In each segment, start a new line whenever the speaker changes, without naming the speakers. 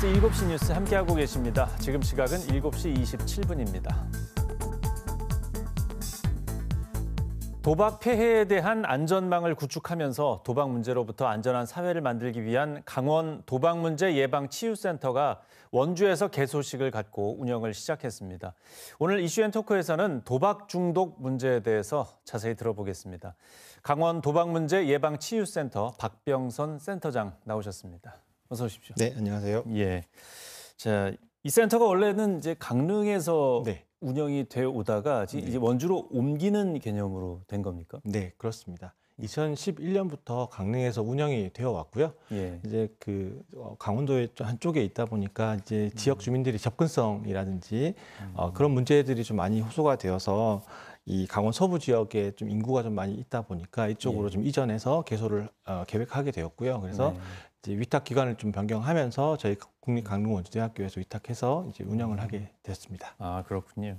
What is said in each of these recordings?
KBS 7시 뉴스 함께하고 계십니다. 지금 시각은 7시 27분입니다. 도박 폐해에 대한 안전망을 구축하면서 도박 문제로부터 안전한 사회를 만들기 위한 강원 도박문제 예방치유센터가 원주에서 개소식을 갖고 운영을 시작했습니다. 오늘 이슈앤토크에서는 도박 중독 문제에 대해서 자세히 들어보겠습니다. 강원 도박문제 예방치유센터 박병선 센터장 나오셨습니다. 어서 오십시오.
네, 안녕하세요.
예. 자, 이 센터가 원래는 이제 강릉에서 운영이 되어 오다가 이제 원주로 옮기는 개념으로 된 겁니까?
네, 그렇습니다. 2011년부터 강릉에서 운영이 되어 왔고요. 이제 강원도의 한쪽에 있다 보니까 이제 지역 주민들이 접근성이라든지 그런 문제들이 좀 많이 호소가 되어서 이 강원 서부 지역에 좀 인구가 좀 많이 있다 보니까 이쪽으로 좀 이전해서 개소를 계획하게 되었고요. 그래서 이제 위탁 기관을 좀 변경하면서 저희 국립강릉원주대학교에서 위탁해서 이제 운영을 하게 됐습니다.
아, 그렇군요.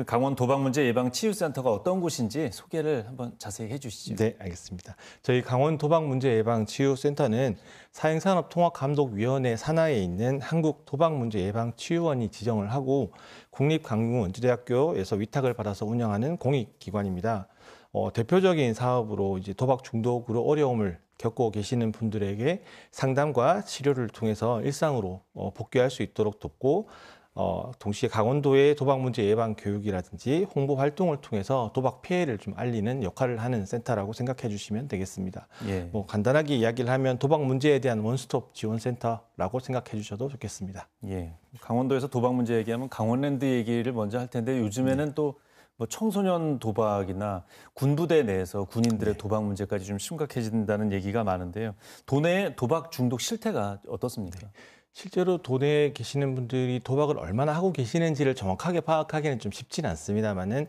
강원 도박문제 예방치유센터가 어떤 곳인지 소개를 한번 자세히 해주시죠.
네, 알겠습니다. 저희 강원 도박문제 예방치유센터는 사행산업통합감독위원회 산하에 있는 한국도박문제예방치유원이 지정을 하고 국립강릉원주대학교에서 위탁을 받아서 운영하는 공익기관입니다. 대표적인 사업으로 이제 도박 중독으로 어려움을 겪고 계시는 분들에게 상담과 치료를 통해서 일상으로 복귀할 수 있도록 돕고 동시에 강원도의 도박 문제 예방 교육이라든지 홍보 활동을 통해서 도박 피해를 좀 알리는 역할을 하는 센터라고 생각해 주시면 되겠습니다. 뭐 간단하게 이야기를 하면 도박 문제에 대한 원스톱 지원 센터라고 생각해 주셔도 좋겠습니다.
강원도에서 도박 문제 얘기하면 강원랜드 얘기를 먼저 할 텐데 요즘에는 또 뭐 청소년 도박이나 군부대 내에서 군인들의 도박 문제까지 좀 심각해진다는 얘기가 많은데요. 도내 도박 중독 실태가 어떻습니까?
실제로 도내에 계시는 분들이 도박을 얼마나 하고 계시는지를 정확하게 파악하기는 좀 쉽지는 않습니다만은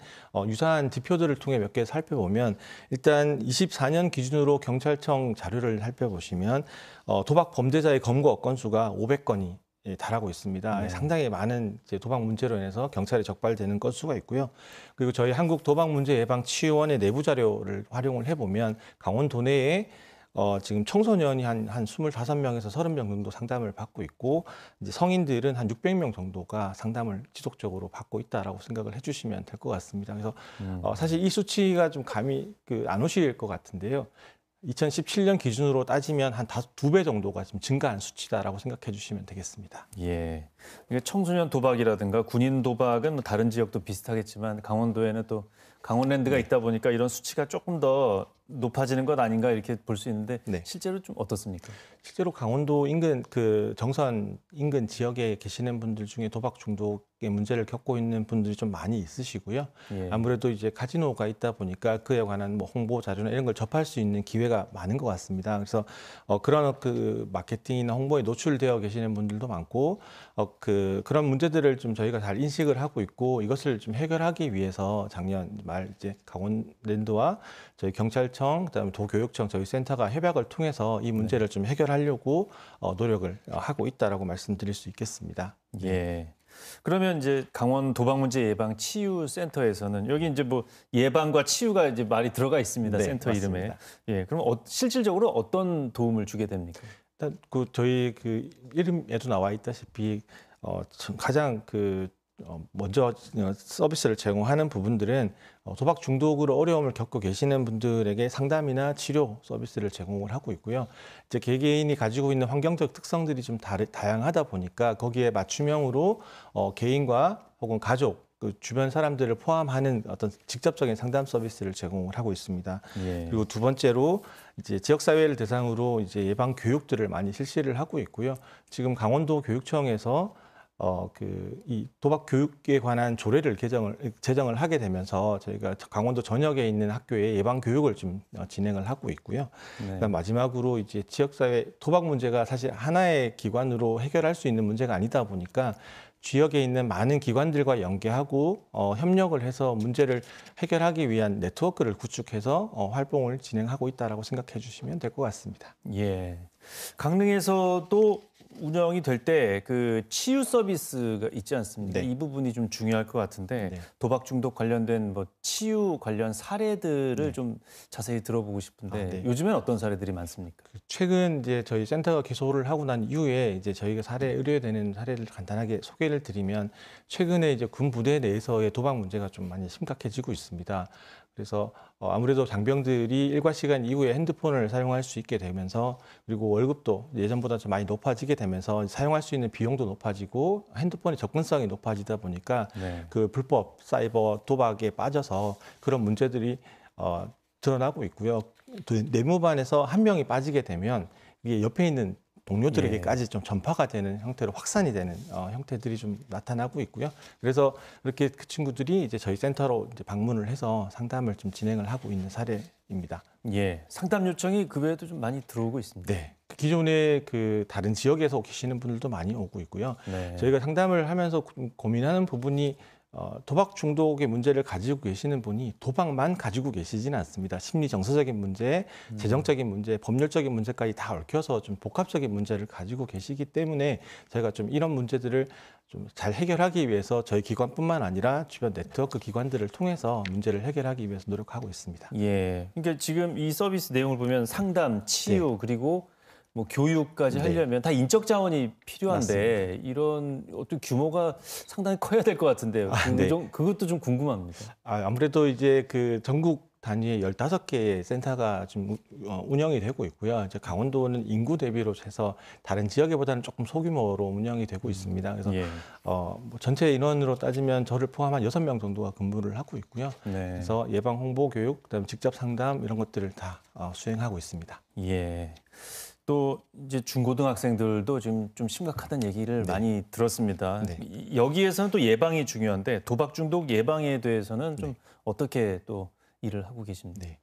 유사한 지표들을 통해 몇 개 살펴보면 일단 24년 기준으로 경찰청 자료를 살펴보시면 도박 범죄자의 검거 건수가 500건이 달하고 있습니다. 상당히 많은 이제 도박 문제로 인해서 경찰에 적발되는 건수가 있고요. 그리고 저희 한국도박문제예방치유원의 내부 자료를 활용을 해보면 강원 도내에 지금 청소년이 한 25명에서 30명 정도 상담을 받고 있고 이제 성인들은 한 600명 정도가 상담을 지속적으로 받고 있다라고 생각을 해주시면 될 것 같습니다. 그래서 사실 이 수치가 좀 감이 안 오실 것 같은데요. 2017년 기준으로 따지면 한 2배 정도가 좀 증가한 수치다라고 생각해 주시면 되겠습니다.
청소년 도박이라든가 군인 도박은 뭐 다른 지역도 비슷하겠지만 강원도에는 또 강원랜드가 있다 보니까 이런 수치가 조금 더 높아지는 것 아닌가 이렇게 볼 수 있는데 실제로 좀 어떻습니까?
실제로 강원도 인근 정선 인근 지역에 계시는 분들 중에 도박 중독의 문제를 겪고 있는 분들이 좀 많이 있으시고요. 아무래도 이제 카지노가 있다 보니까 그에 관한 뭐 홍보 자료나 이런 걸 접할 수 있는 기회가 많은 것 같습니다. 그래서 그런 마케팅이나 홍보에 노출되어 계시는 분들도 많고 그런 문제들을 좀 저희가 잘 인식을 하고 있고 이것을 좀 해결하기 위해서 작년 말 이제 강원랜드와 저희 경찰청, 그다음에 도교육청 저희 센터가 협약을 통해서 이 문제를 좀 해결하려고 노력을 하고 있다라고 말씀드릴 수 있겠습니다.
그러면 이제 강원 도박문제 예방 치유 센터에서는 여기 이제 뭐 예방과 치유가 이제 말이 들어가 있습니다. 센터
맞습니다.
이름에. 그럼 실질적으로 어떤 도움을 주게 됩니까?
일단 저희 이름에도 나와 있다시피 가장 먼저 서비스를 제공하는 부분들은 도박 중독으로 어려움을 겪고 계시는 분들에게 상담이나 치료 서비스를 제공을 하고 있고요. 이제 개개인이 가지고 있는 환경적 특성들이 좀 다양하다 보니까 거기에 맞춤형으로 개인과 혹은 가족, 주변 사람들을 포함하는 어떤 직접적인 상담 서비스를 제공을 하고 있습니다. 그리고 두 번째로 이제 지역 사회를 대상으로 이제 예방 교육들을 많이 실시를 하고 있고요. 지금 강원도 교육청에서 이 도박 교육에 관한 조례를 제정을 하게 되면서 저희가 강원도 전역에 있는 학교에 예방 교육을 좀 진행을 하고 있고요. 그다음 마지막으로 이제 지역사회 도박 문제가 사실 하나의 기관으로 해결할 수 있는 문제가 아니다 보니까 지역에 있는 많은 기관들과 연계하고 협력을 해서 문제를 해결하기 위한 네트워크를 구축해서 활동을 진행하고 있다라고 생각해 주시면 될 것 같습니다.
강릉에서도 운영이 될 때 그 치유 서비스가 있지 않습니까?
네.
이 부분이 좀 중요할 것 같은데
네.
도박 중독 관련된 뭐 치유 관련 사례들을
네.
좀 자세히 들어보고 싶은데
네.
요즘엔 어떤 사례들이 많습니까?
최근 이제 저희 센터가 개소를 하고 난 이후에 이제 저희가 의뢰되는 사례를 간단하게 소개를 드리면 최근에 이제 군 부대 내에서의 도박 문제가 좀 많이 심각해지고 있습니다. 그래서 아무래도 장병들이 일과 시간 이후에 핸드폰을 사용할 수 있게 되면서 그리고 월급도 예전보다 좀 많이 높아지게 되면서 사용할 수 있는 비용도 높아지고 핸드폰의 접근성이 높아지다 보니까
네.
그 불법 사이버 도박에 빠져서 그런 문제들이 드러나고 있고요. 또 내무반에서 한 명이 빠지게 되면 이게 옆에 있는 동료들에게까지 좀 전파가 되는 형태로 확산이 되는 형태들이 좀 나타나고 있고요. 그래서 이렇게 그 친구들이 이제 저희 센터로 이제 방문을 해서 상담을 좀 진행을 하고 있는 사례입니다.
예, 상담 요청이 그 외에도 좀 많이 들어오고 있습니다.
네. 기존에 그 다른 지역에서 계시는 분들도 많이 오고 있고요.
네.
저희가 상담을 하면서 고민하는 부분이 도박 중독의 문제를 가지고 계시는 분이 도박만 가지고 계시지는 않습니다. 심리 정서적인 문제, 재정적인 문제, 법률적인 문제까지 다 얽혀서 좀 복합적인 문제를 가지고 계시기 때문에 저희가 좀 이런 문제들을 좀 잘 해결하기 위해서 저희 기관뿐만 아니라 주변 네트워크 기관들을 통해서 문제를 해결하기 위해서 노력하고 있습니다.
예, 그러니까 지금 이 서비스 내용을 보면 상담, 치유 그리고 뭐 교육까지 하려면 다 인적 자원이 필요한데
맞습니다.
이런 어떤 규모가 상당히 커야 될 것 같은데요.
네.
그것도 좀 궁금합니다.
아무래도 이제 그 전국 단위의 15개의 센터가 지금 운영이 되고 있고요. 이제 강원도는 인구 대비로 해서 다른 지역보다는 조금 소규모로 운영이 되고 있습니다. 그래서
예.
뭐 전체 인원으로 따지면 저를 포함한 6명 정도가 근무를 하고 있고요.
네.
그래서 예방 홍보 교육, 그다음 직접 상담 이런 것들을 다 수행하고 있습니다.
예. 또 이제 중고등학생들도 지금 좀 심각하다는 얘기를 많이 들었습니다.
네.
여기에서는 또 예방이 중요한데 도박 중독 예방에 대해서는 좀 어떻게 또 일을 하고 계십니까?
네.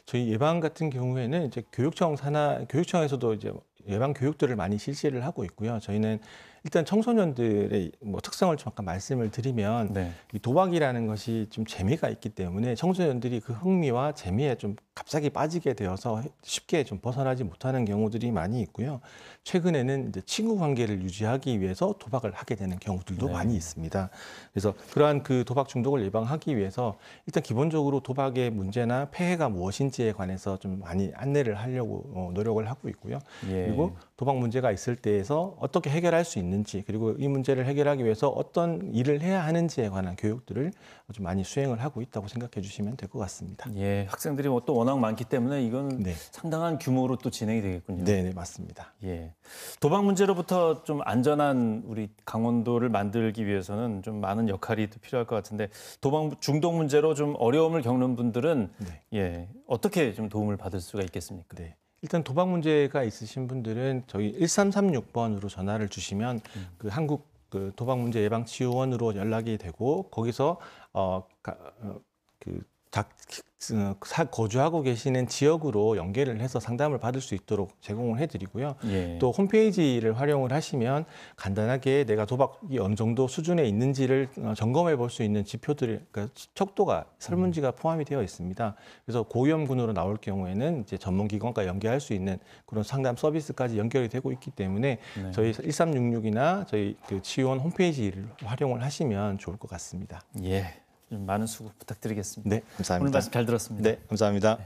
저희 예방 같은 경우에는 이제 교육청에서도 이제 예방 교육들을 많이 실시를 하고 있고요. 저희는 일단 청소년들의 뭐 특성을 잠깐 말씀을 드리면
네.
이 도박이라는 것이 좀 재미가 있기 때문에 청소년들이 그 흥미와 재미에 좀 갑자기 빠지게 되어서 쉽게 좀 벗어나지 못하는 경우들이 많이 있고요. 최근에는 이제 친구 관계를 유지하기 위해서 도박을 하게 되는 경우들도
네.
많이 있습니다. 그래서 그러한 그 도박 중독을 예방하기 위해서 일단 기본적으로 도박의 문제나 폐해가 무엇인지에 관해서 좀 많이 안내를 하려고 노력을 하고 있고요.
예.
그리고 도박 문제가 있을 때에서 어떻게 해결할 수 있는지 그리고 이 문제를 해결하기 위해서 어떤 일을 해야 하는지에 관한 교육들을 좀 많이 수행을 하고 있다고 생각해 주시면 될 것 같습니다.
예, 학생들이 뭐 또 워낙 많기 때문에 이건
네.
상당한 규모로 또 진행이 되겠군요.
네, 맞습니다.
예. 도박 문제로부터 좀 안전한 우리 강원도를 만들기 위해서는 좀 많은 역할이 또 필요할 것 같은데 도박 중독 문제로 좀 어려움을 겪는 분들은
네.
예, 어떻게 좀 도움을 받을 수가 있겠습니까?
네. 일단 도박 문제가 있으신 분들은 저희 1336번으로 전화를 주시면 그 한국 그 도박 문제 예방 치유원으로 연락이 되고 거기서 거주하고 계시는 지역으로 연계를 해서 상담을 받을 수 있도록 제공을 해드리고요.
예.
또 홈페이지를 활용을 하시면 간단하게 내가 도박이 어느 정도 수준에 있는지를 점검해 볼 수 있는 지표들이 그러니까 척도가 설문지가 포함이 되어 있습니다. 그래서 고위험군으로 나올 경우에는 이제 전문기관과 연계할 수 있는 그런 상담 서비스까지 연결이 되고 있기 때문에
네.
저희 1366이나 저희 그 치유원 홈페이지를 활용을 하시면 좋을 것 같습니다.
예. 좀 많은 수고 부탁드리겠습니다.
네, 감사합니다.
오늘 말씀 잘 들었습니다.
네, 감사합니다.